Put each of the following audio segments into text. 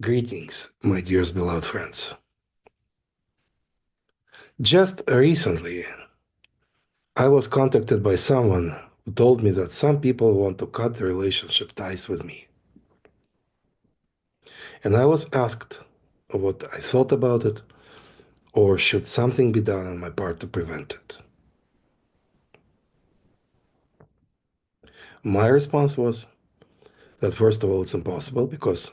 Greetings, my dearest beloved friends. Just recently, I was contacted by someone who told me that some people want to cut the relationship ties with me. And I was asked what I thought about it, or should something be done on my part to prevent it. My response was that, first of all, it's impossible because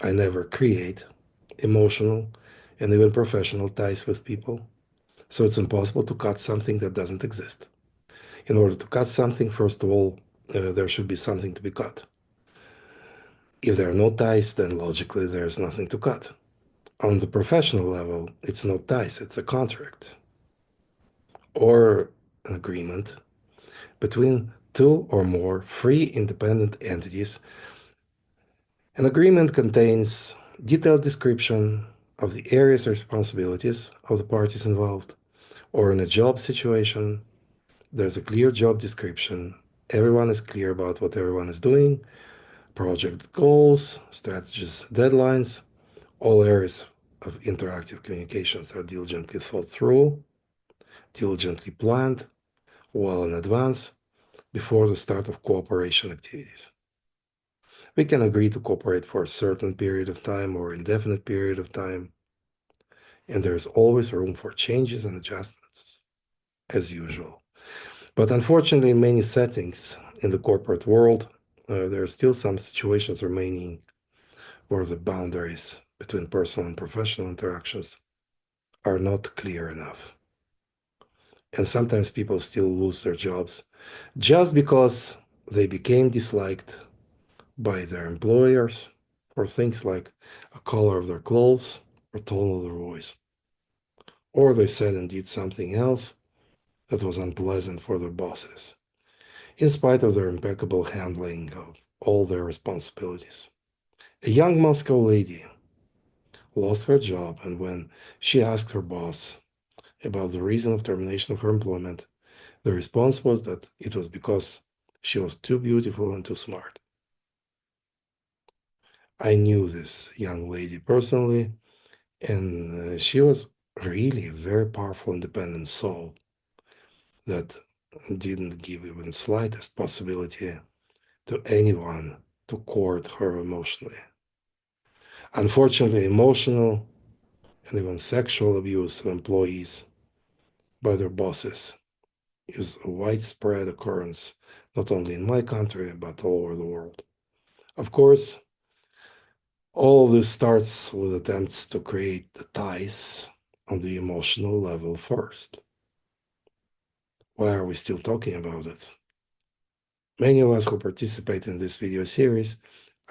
I never create emotional and even professional ties with people. So it's impossible to cut something that doesn't exist. In order to cut something, first of all, there should be something to be cut. If there are no ties, then logically there's nothing to cut. On the professional level, it's not ties, it's a contract or an agreement between two or more free independent entities. An agreement contains detailed description of the areas or responsibilities of the parties involved, or in a job situation, there's a clear job description. Everyone is clear about what everyone is doing, project goals, strategies, deadlines. All areas of interactive communications are diligently thought through, diligently planned, well in advance, before the start of cooperation activities. We can agree to cooperate for a certain period of time or indefinite period of time, and there is always room for changes and adjustments, as usual. But unfortunately, in many settings in the corporate world, there are still some situations remaining where the boundaries between personal and professional interactions are not clear enough. And sometimes people still lose their jobs just because they became disliked by their employers for things like a color of their clothes or tone of their voice. Or they said and did something else that was unpleasant for their bosses, in spite of their impeccable handling of all their responsibilities. A young Moscow lady lost her job, and when she asked her boss about the reason of termination of her employment, the response was that it was because she was too beautiful and too smart. I knew this young lady personally, and she was really a very powerful, independent soul that didn't give even slightest possibility to anyone to court her emotionally. Unfortunately, emotional and even sexual abuse of employees by their bosses is a widespread occurrence, not only in my country, but all over the world. Of course, all of this starts with attempts to create the ties on the emotional level first. Why are we still talking about it? Many of us who participate in this video series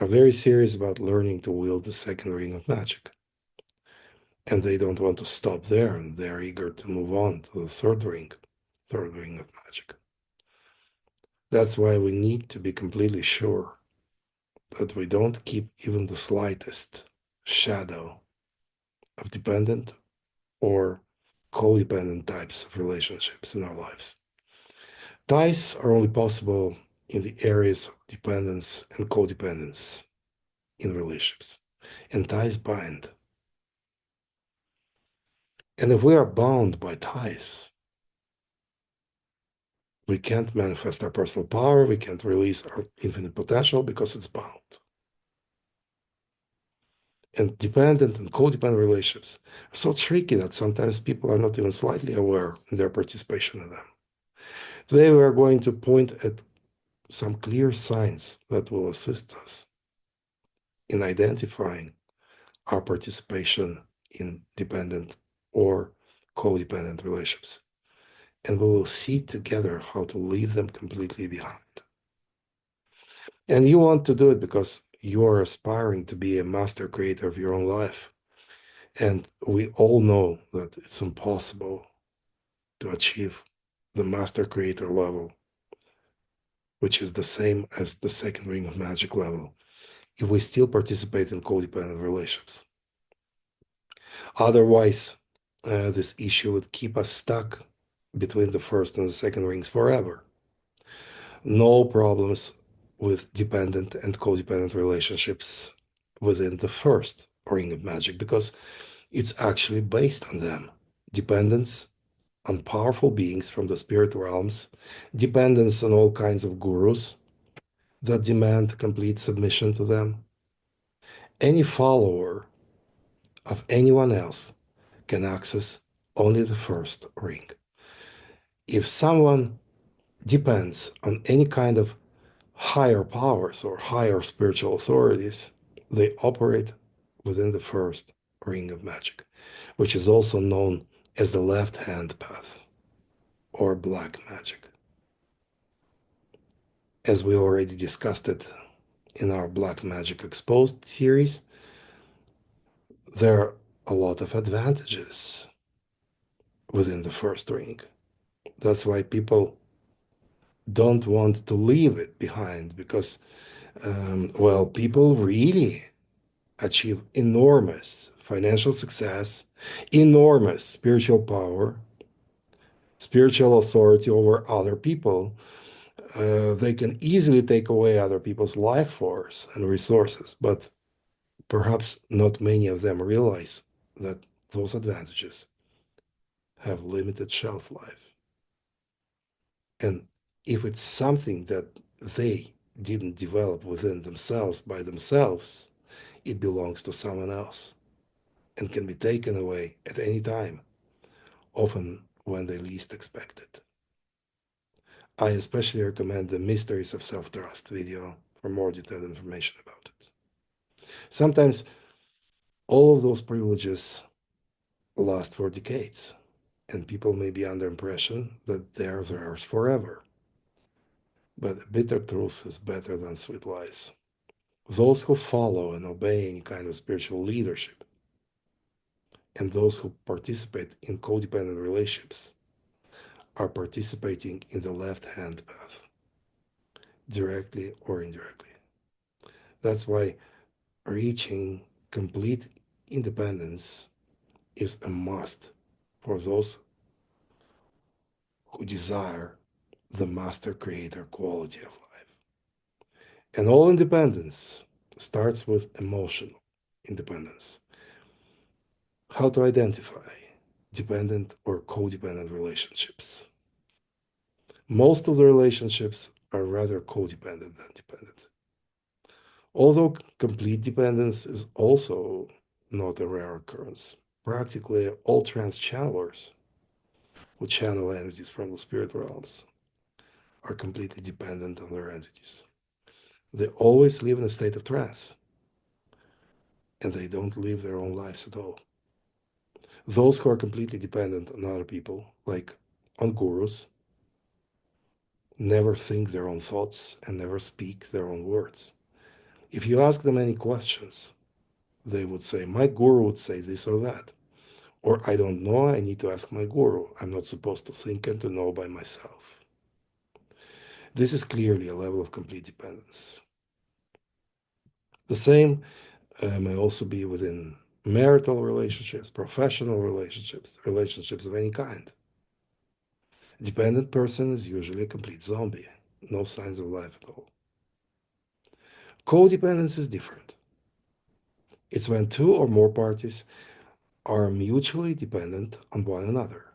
are very serious about learning to wield the second ring of magic. And they don't want to stop there, and they're eager to move on to the third ring of magic. That's why we need to be completely sure that we don't keep even the slightest shadow of dependent or codependent types of relationships in our lives. Ties are only possible in the areas of dependence and codependence in relationships, and ties bind. And if we are bound by ties, we can't manifest our personal power, we can't release our infinite potential because it's bound. And dependent and codependent relationships are so tricky that sometimes people are not even slightly aware in their participation in them. Today, we are going to point at some clear signs that will assist us in identifying our participation in dependent or codependent relationships. And we will see together how to leave them completely behind. And you want to do it because you are aspiring to be a master creator of your own life. And we all know that it's impossible to achieve the master creator level, which is the same as the second ring of magic level, if we still participate in codependent relationships. Otherwise, this issue would keep us stuck between the first and the second rings forever. No problems with dependent and codependent relationships within the first ring of magic because it's actually based on them. Dependence on powerful beings from the spirit realms, dependence on all kinds of gurus that demand complete submission to them. Any follower of anyone else can access only the first ring. If someone depends on any kind of higher powers or higher spiritual authorities, they operate within the first ring of magic, which is also known as the left hand path or black magic. As we already discussed it in our Black Magic Exposed series, there are a lot of advantages within the first ring. That's why people don't want to leave it behind because, well, people really achieve enormous financial success, enormous spiritual power, spiritual authority over other people. They can easily take away other people's life force and resources, but perhaps not many of them realize that those advantages have limited shelf life. And if it's something that they didn't develop within themselves by themselves, it belongs to someone else and can be taken away at any time, often when they least expect it. I especially recommend the Mysteries of Self-Trust video for more detailed information about it. Sometimes all of those privileges last for decades, and people may be under impression that they're theirs forever. But bitter truth is better than sweet lies. Those who follow and obey any kind of spiritual leadership and those who participate in codependent relationships are participating in the left hand path, directly or indirectly. That's why reaching complete independence is a must for those who desire the master creator quality of life. And all independence starts with emotional independence. How to identify dependent or codependent relationships. Most of the relationships are rather codependent than dependent. Although complete dependence is also not a rare occurrence. Practically all trance channelers who channel entities from the spirit realms are completely dependent on their entities. They always live in a state of trance and they don't live their own lives at all. Those who are completely dependent on other people, like on gurus, never think their own thoughts and never speak their own words. If you ask them any questions, they would say, my guru would say this or that. Or I don't know, I need to ask my guru. I'm not supposed to think and to know by myself. This is clearly a level of complete dependence. The same may also be within marital relationships, professional relationships, relationships of any kind. A dependent person is usually a complete zombie, no signs of life at all. Codependence is different. It's when two or more parties are mutually dependent on one another.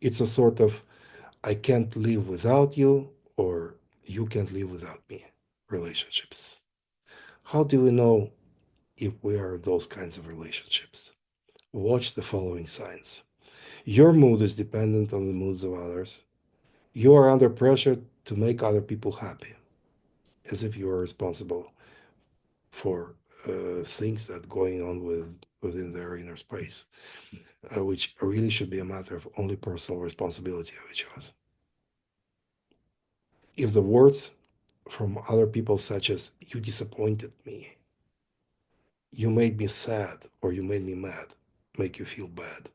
It's a sort of I can't live without you or you can't live without me relationships. How do we know if we are in those kinds of relationships? Watch the following signs. Your mood is dependent on the moods of others. You are under pressure to make other people happy, as if you are responsible for things that going on within their inner space, which really should be a matter of only personal responsibility of each of us. If the words from other people, such as "you disappointed me," "you made me sad," or "you made me mad," make you feel bad,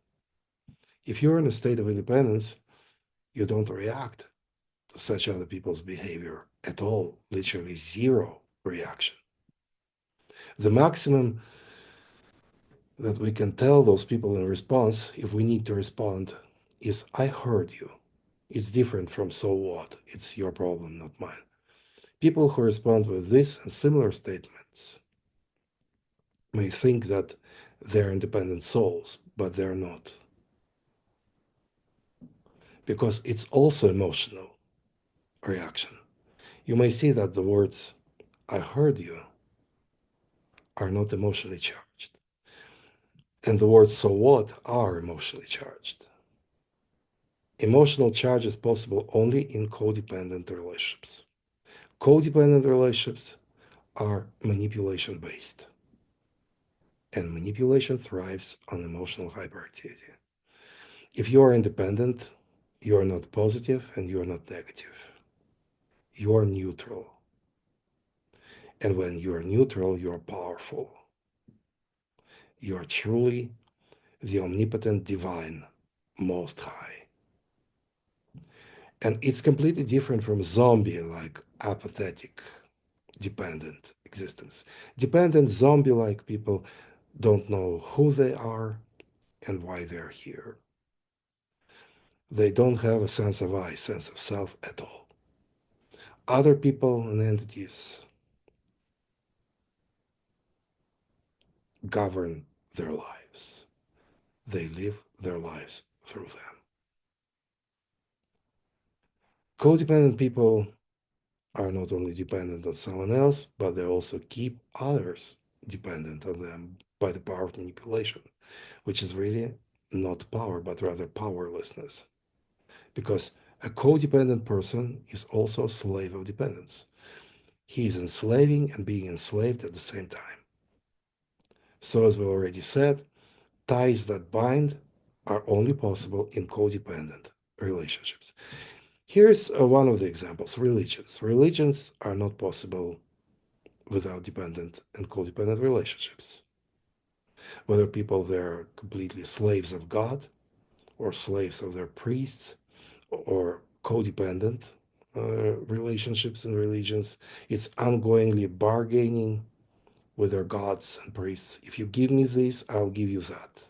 if you're in a state of independence, you don't react to such other people's behavior at all, literally zero reaction. The maximum that we can tell those people in response, if we need to respond, is I heard you. It's different from so what? It's your problem, not mine. People who respond with this and similar statements may think that they're independent souls, but they're not, because it's also emotional reaction. You may see that the words, I heard you, are not emotionally charged, and the words, so what, are emotionally charged. Emotional charge is possible only in codependent relationships. Codependent relationships are manipulation based, and manipulation thrives on emotional hyperactivity. If you are independent, you are not positive and you are not negative. You are neutral. And when you are neutral, you are powerful. You are truly the omnipotent divine, most high. And it's completely different from zombie like apathetic, dependent existence. Dependent zombie like people don't know who they are and why they're here. They don't have a sense of I, sense of self at all. Other people and entities govern their lives. They live their lives through them. Codependent people are not only dependent on someone else, but they also keep others dependent on them by the power of manipulation, which is really not power, but rather powerlessness. Because a codependent person is also a slave of dependence. He is enslaving and being enslaved at the same time. So, as we already said, ties that bind are only possible in codependent relationships. Here's one of the examples, religions. Religions are not possible without dependent and codependent relationships. Whether people they're completely slaves of God or slaves of their priests or codependent relationships and religions, it's ongoingly bargaining with their gods and priests. If you give me this, I'll give you that.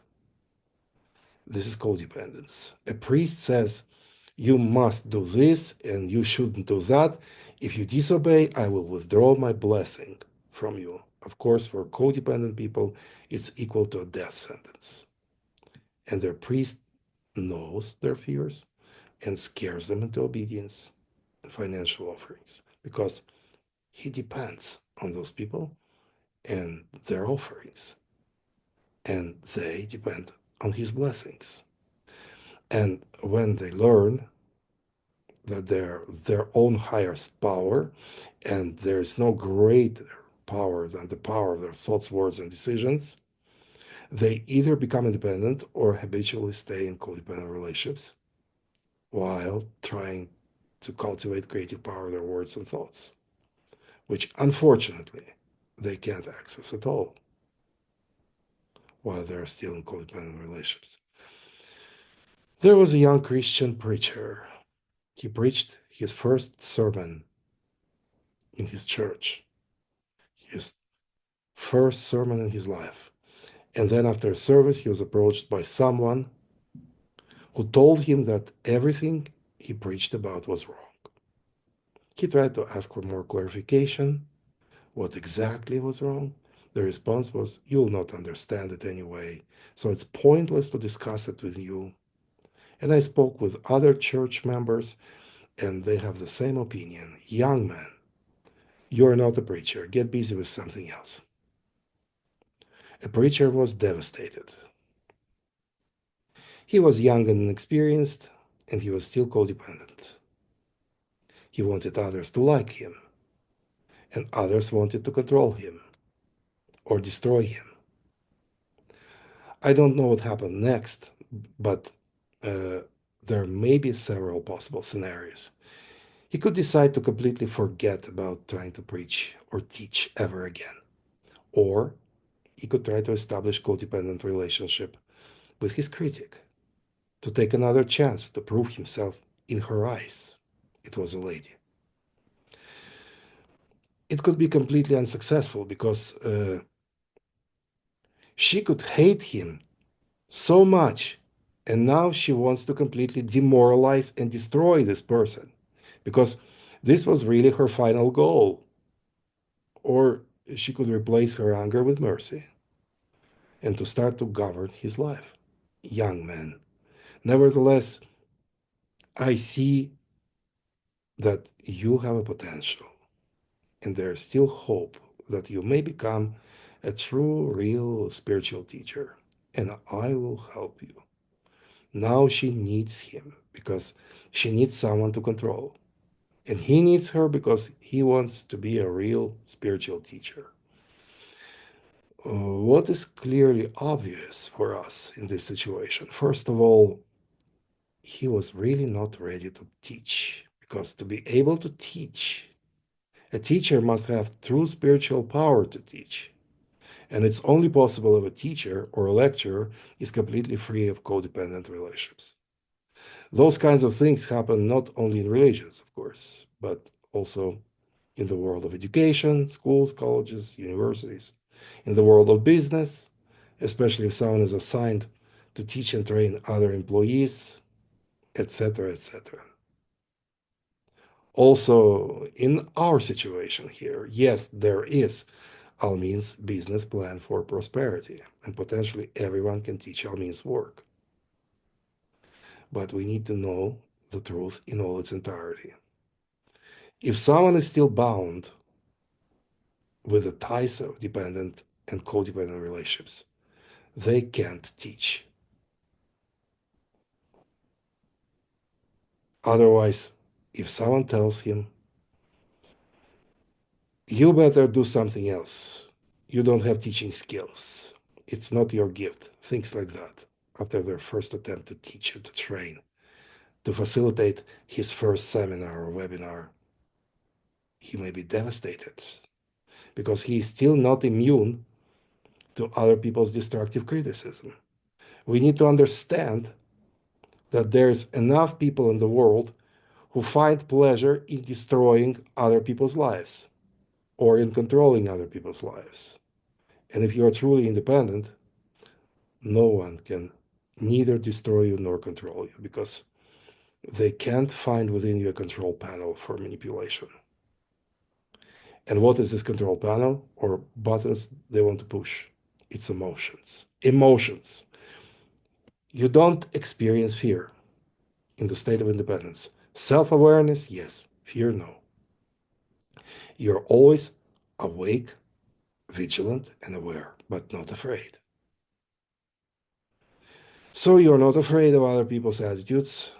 This is codependence. A priest says, you must do this and you shouldn't do that. If you disobey, I will withdraw my blessing from you. Of course, for codependent people, it's equal to a death sentence. And their priest knows their fears and scares them into obedience and financial offerings because he depends on those people and their offerings. And they depend on his blessings. And when they learn that they're their own highest power, and there is no greater power than the power of their thoughts, words, and decisions, they either become independent or habitually stay in codependent relationships while trying to cultivate creative power of their words and thoughts, which unfortunately they can't access at all while they're still in codependent relationships. There was a young Christian preacher. He preached his first sermon in his church, his first sermon in his life. And then after service, he was approached by someone who told him that everything he preached about was wrong. He tried to ask for more clarification, what exactly was wrong. The response was, you'll not understand it anyway, so it's pointless to discuss it with you. And I spoke with other church members, and they have the same opinion. Young man, you're not a preacher. Get busy with something else. A preacher was devastated. He was young and inexperienced, and he was still codependent. He wanted others to like him, and others wanted to control him or destroy him. I don't know what happened next, but uh, there may be several possible scenarios. He could decide to completely forget about trying to preach or teach ever again, or he could try to establish codependent relationship with his critic, to take another chance to prove himself in her eyes. It was a lady. It could be completely unsuccessful because she could hate him so much, and now she wants to completely demoralize and destroy this person because this was really her final goal. Or she could replace her anger with mercy. and to start to govern his life. Young man. Nevertheless, I see that you have a potential and there's still hope that you may become a true, real spiritual teacher, and I will help you. Now she needs him because she needs someone to control. And he needs her because he wants to be a real spiritual teacher. What is clearly obvious for us in this situation? First of all, he was really not ready to teach because to be able to teach, a teacher must have true spiritual power to teach. And it's only possible if a teacher or a lecturer is completely free of codependent relationships. Those kinds of things happen not only in religions, of course, but also in the world of education, schools, colleges, universities, in the world of business, especially if someone is assigned to teach and train other employees, etc., etc. Also, in our situation here, yes, there is Almin's business plan for prosperity, and potentially everyone can teach Almin's work. But we need to know the truth in all its entirety. If someone is still bound with the ties of dependent and codependent relationships, they can't teach. Otherwise, if someone tells him, you better do something else, you don't have teaching skills, it's not your gift, things like that, after their first attempt to teach and to train, to facilitate his first seminar or webinar, he may be devastated because he is still not immune to other people's destructive criticism. We need to understand that there's enough people in the world who find pleasure in destroying other people's lives or in controlling other people's lives. And if you are truly independent, no one can neither destroy you nor control you because they can't find within you a control panel for manipulation. And what is this control panel or buttons they want to push? It's emotions. Emotions. You don't experience fear in the state of independence. Self awareness, yes. Fear, no. You're always awake, vigilant, and aware, but not afraid. So you're not afraid of other people's attitudes.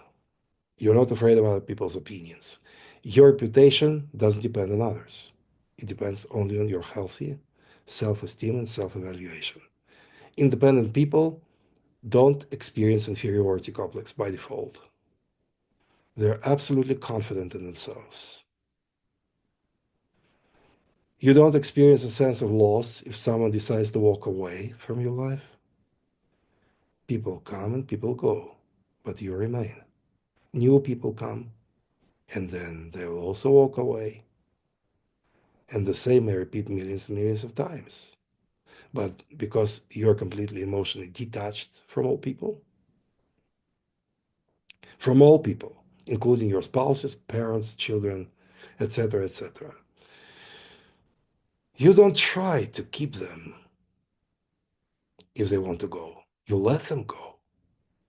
You're not afraid of other people's opinions. Your reputation doesn't depend on others. It depends only on your healthy self-esteem and self-evaluation. Independent people don't experience inferiority complex by default. They're absolutely confident in themselves. You don't experience a sense of loss if someone decides to walk away from your life. People come and people go, but you remain. New people come, and then they will also walk away. And the same may repeat millions and millions of times. But because you're completely emotionally detached from all people, including your spouses, parents, children, etc., etc., you don't try to keep them if they want to go. You let them go.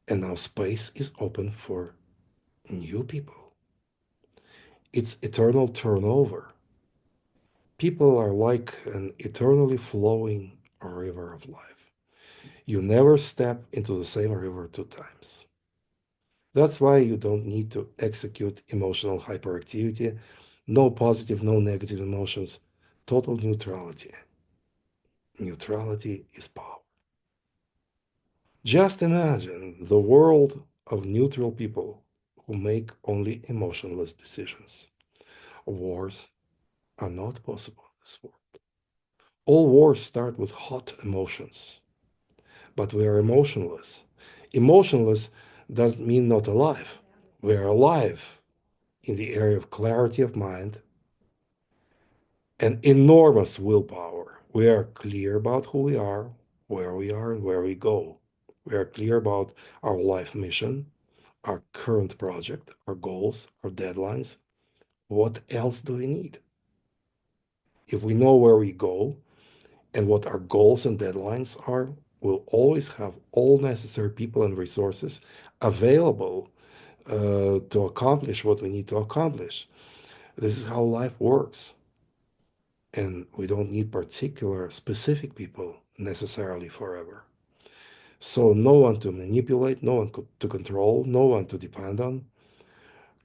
And now space is open for new people. It's eternal turnover. People are like an eternally flowing river of life. You never step into the same river two times. That's why you don't need to execute emotional hyperactivity. No positive, no negative emotions. Total neutrality. Neutrality is power. Just imagine the world of neutral people who make only emotionless decisions. Wars are not possible in this world. All wars start with hot emotions, but we are emotionless. Emotionless doesn't mean not alive. We are alive in the area of clarity of mind and enormous willpower. We are clear about who we are, and where we go. We are clear about our life mission, our current project, our goals, our deadlines. What else do we need? If we know where we go and what our goals and deadlines are, We'll always have all necessary people and resources available to accomplish what we need to accomplish. This is how life works. And we don't need particular specific people necessarily forever. So no one to manipulate, no one to control, no one to depend on.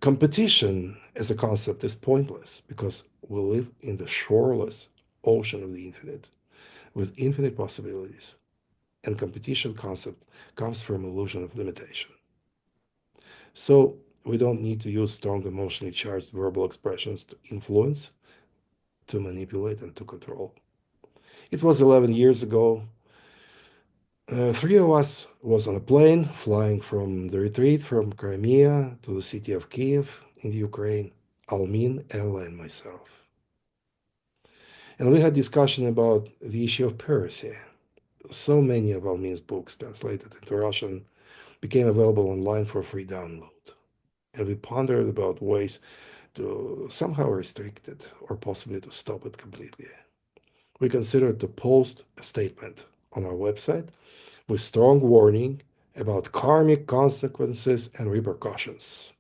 Competition as a concept is pointless because we live in the shoreless ocean of the infinite with infinite possibilities. And competition concept comes from illusion of limitation. So we don't need to use strong emotionally charged verbal expressions to influence, to manipulate, and to control. It was 11 years ago. Three of us was on a plane flying from the retreat from Crimea to the city of Kiev in the Ukraine, Almin, Ella, and myself. And we had discussion about the issue of piracy. So many of Almin's books translated into Russian became available online for free download. And we pondered about ways to somehow restrict it or possibly to stop it completely. We considered to post a statement on our website with strong warning about karmic consequences and repercussions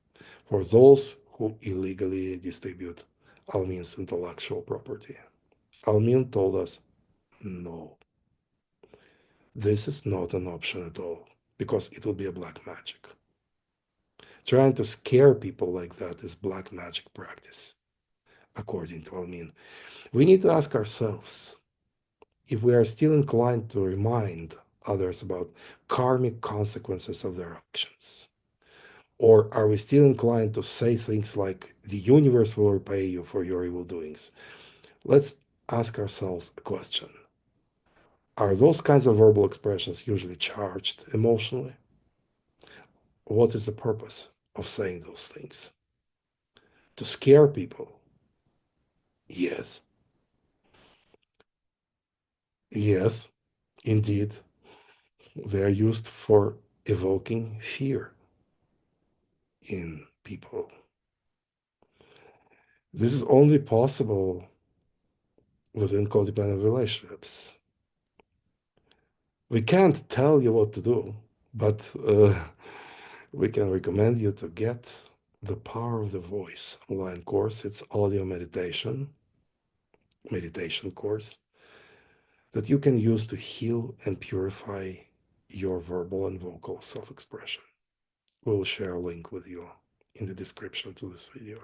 for those who illegally distribute Almin's intellectual property. Almin told us, no, this is not an option at all, because it will be a black magic. Trying to scare people like that is black magic practice, according to Almin. We need to ask ourselves if we are still inclined to remind others about karmic consequences of their actions. Or are we still inclined to say things like, the universe will repay you for your evil doings? Let's ask ourselves a question. Are those kinds of verbal expressions usually charged emotionally? What is the purpose of saying those things? To scare people? Yes. Yes, indeed. They're used for evoking fear in people. This is only possible within codependent relationships. We can't tell you what to do, but we can recommend you to get the Power of the Voice online course. It's audio meditation course that you can use to heal and purify your verbal and vocal self-expression. We'll share a link with you in the description to this video.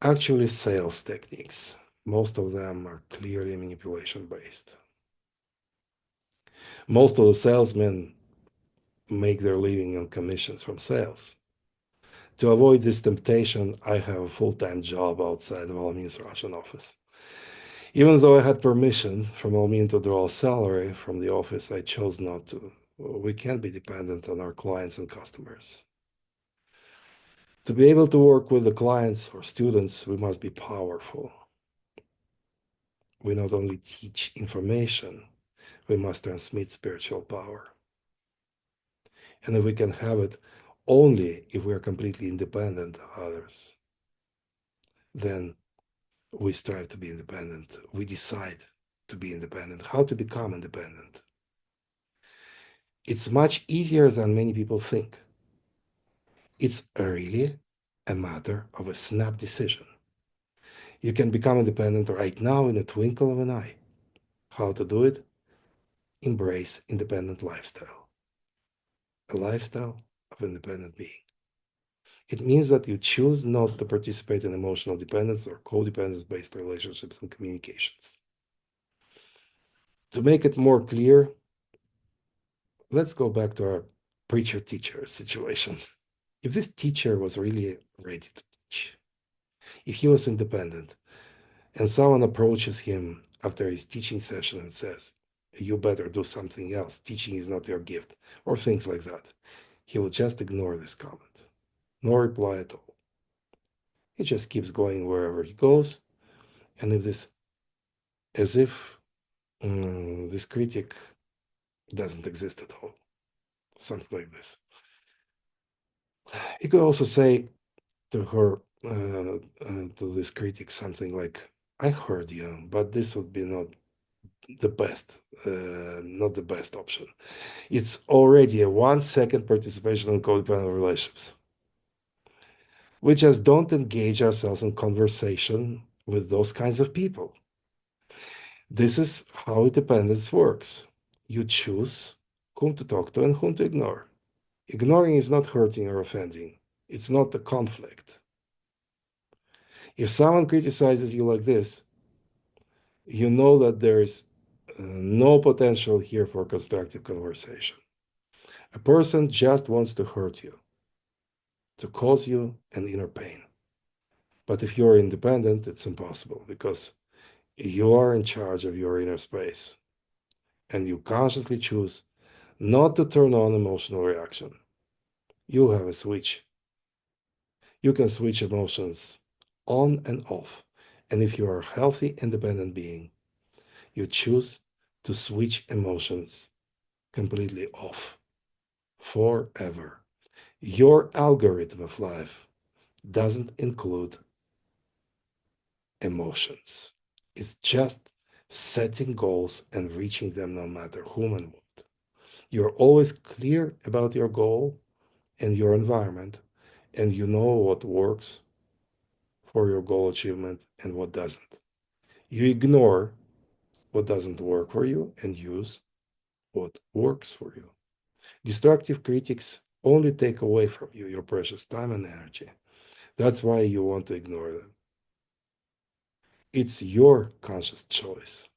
Actually, sales techniques. Most of them are clearly manipulation based. Most of the salesmen make their living on commissions from sales. To avoid this temptation, I have a full-time job outside of Almin's Russian office. Even though I had permission from Almin to draw a salary from the office, I chose not to. We can't be dependent on our clients and customers. To be able to work with the clients or students, we must be powerful. We not only teach information, we must transmit spiritual power. And if we can have it only if we are completely independent of others, then we strive to be independent. We decide to be independent, how to become independent. It's much easier than many people think. It's really a matter of a snap decision. You can become independent right now in a twinkle of an eye. How to do it? Embrace independent lifestyle, a lifestyle of independent being. It means that you choose not to participate in emotional dependence or codependence-based relationships and communications. To make it more clear, let's go back to our preacher-teacher situation. If this teacher was really ready to teach, if he was independent, and someone approaches him after his teaching session and says, you better do something else, teaching is not your gift, or things like that, he will just ignore this comment. No reply at all. He just keeps going wherever he goes, and if this, as if this critic doesn't exist at all, something like this. He could also say to her, to this critic, something like, I heard you, but this would be not the best, not the best option. It's already a 1 second participation in codependent relationships. We just don't engage ourselves in conversation with those kinds of people. This is how dependence works. You choose whom to talk to and whom to ignore. Ignoring is not hurting or offending. It's not a conflict. If someone criticizes you like this, you know that there is no potential here for constructive conversation. A person just wants to hurt you, to cause you an inner pain. But if you're independent, it's impossible because you are in charge of your inner space and you consciously choose not to turn on emotional reaction. You have a switch. You can switch emotions on and off. And if you are a healthy, independent being, you choose to switch emotions completely off forever. Your algorithm of life doesn't include emotions. It's just setting goals and reaching them no matter whom and what. You're always clear about your goal and your environment, and you know what works for your goal achievement and what doesn't. You ignore what doesn't work for you and use what works for you. Destructive critics only take away from you your precious time and energy. That's why you want to ignore them. It's your conscious choice,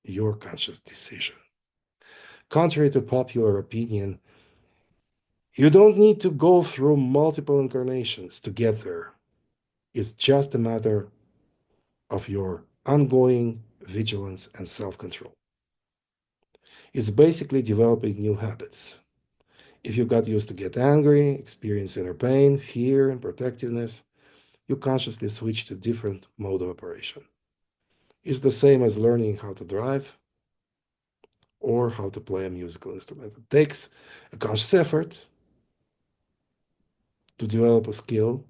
your conscious decision. Contrary to popular opinion, you don't need to go through multiple incarnations to get there. It's just a matter of your ongoing vigilance and self control. It's basically developing new habits. If you got used to get angry, experience inner pain, fear, and protectiveness, you consciously switch to different mode of operation. It's the same as learning how to drive or how to play a musical instrument. It takes a conscious effort to develop a skill,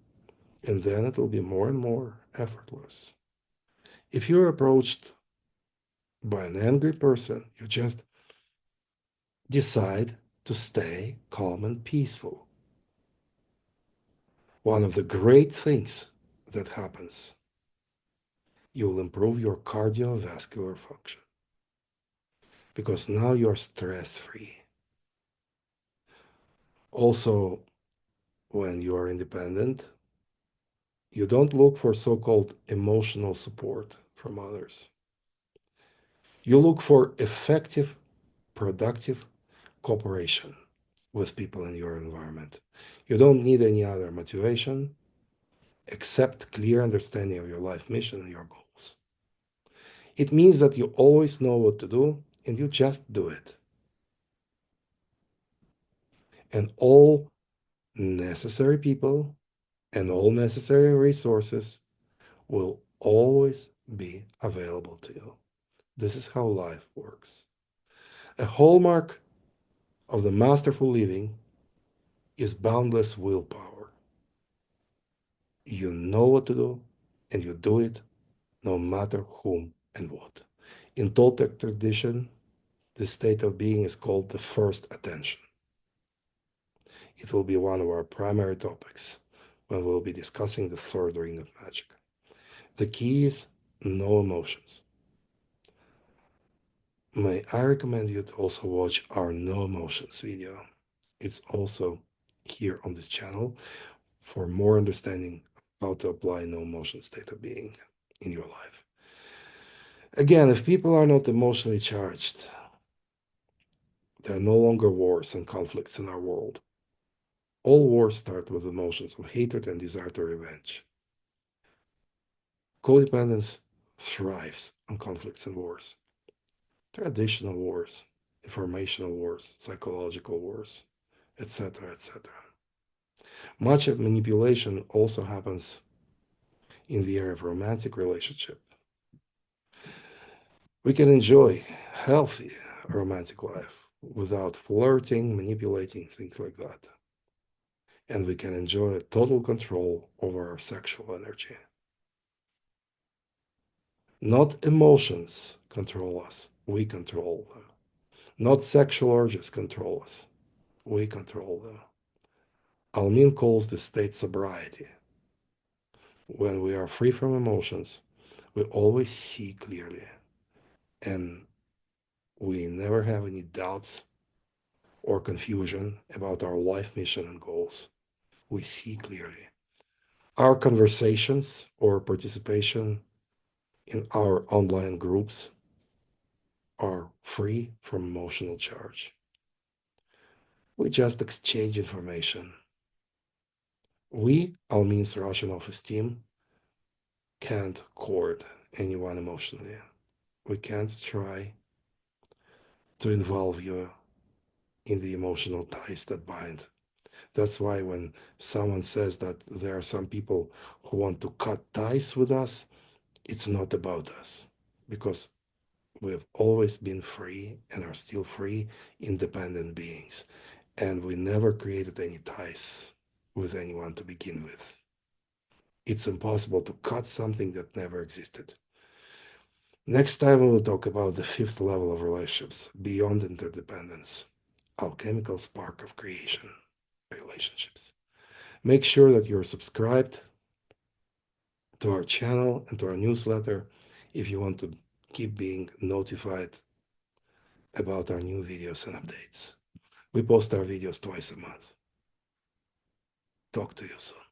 and then it will be more and more effortless. If you're approached by an angry person, you just decide to stay calm and peaceful. One of the great things that happens, you will improve your cardiovascular function because now you're stress free. Also, when you are independent, you don't look for so called emotional support from others. You look for effective, productive cooperation with people in your environment. You don't need any other motivation except clear understanding of your life mission and your goals. It means that you always know what to do and you just do it. And all necessary people and all necessary resources will always be available to you. This is how life works. A hallmark of the masterful living is boundless willpower. You know what to do and you do it no matter whom and what. In Toltec tradition, this state of being is called the first attention. It will be one of our primary topics when we'll be discussing the third ring of magic. The key is no emotions. May I recommend you to also watch our no emotions video. It's also here on this channel for more understanding how to apply no emotion state of being in your life. Again, if people are not emotionally charged, there are no longer wars and conflicts in our world. All wars start with emotions of hatred and desire to revenge. Codependence thrives on conflicts and wars. Traditional wars, informational wars, psychological wars, etc., etc. Much of manipulation also happens in the area of romantic relationship. We can enjoy healthy romantic life without flirting, manipulating, things like that. And we can enjoy total control over our sexual energy. Not emotions control us, we control them. Not sexual urges control us, we control them. Almin calls this state sobriety. When we are free from emotions, we always see clearly and we never have any doubts or confusion about our life mission and goals. We see clearly. Our conversations or participation in our online groups are free from emotional charge. We just exchange information. We, Almin's Russian office team, can't court anyone emotionally. We can't try to involve you in the emotional ties that bind. That's why when someone says that there are some people who want to cut ties with us, it's not about us because we've always been free and are still free, independent beings. And we never created any ties with anyone to begin with. It's impossible to cut something that never existed. Next time, we will talk about the fifth level of relationships, beyond interdependence, alchemical spark of creation, relationships. Make sure that you're subscribed to our channel and to our newsletter if you want to keep being notified about our new videos and updates. We post our videos twice a month. Talk to you soon.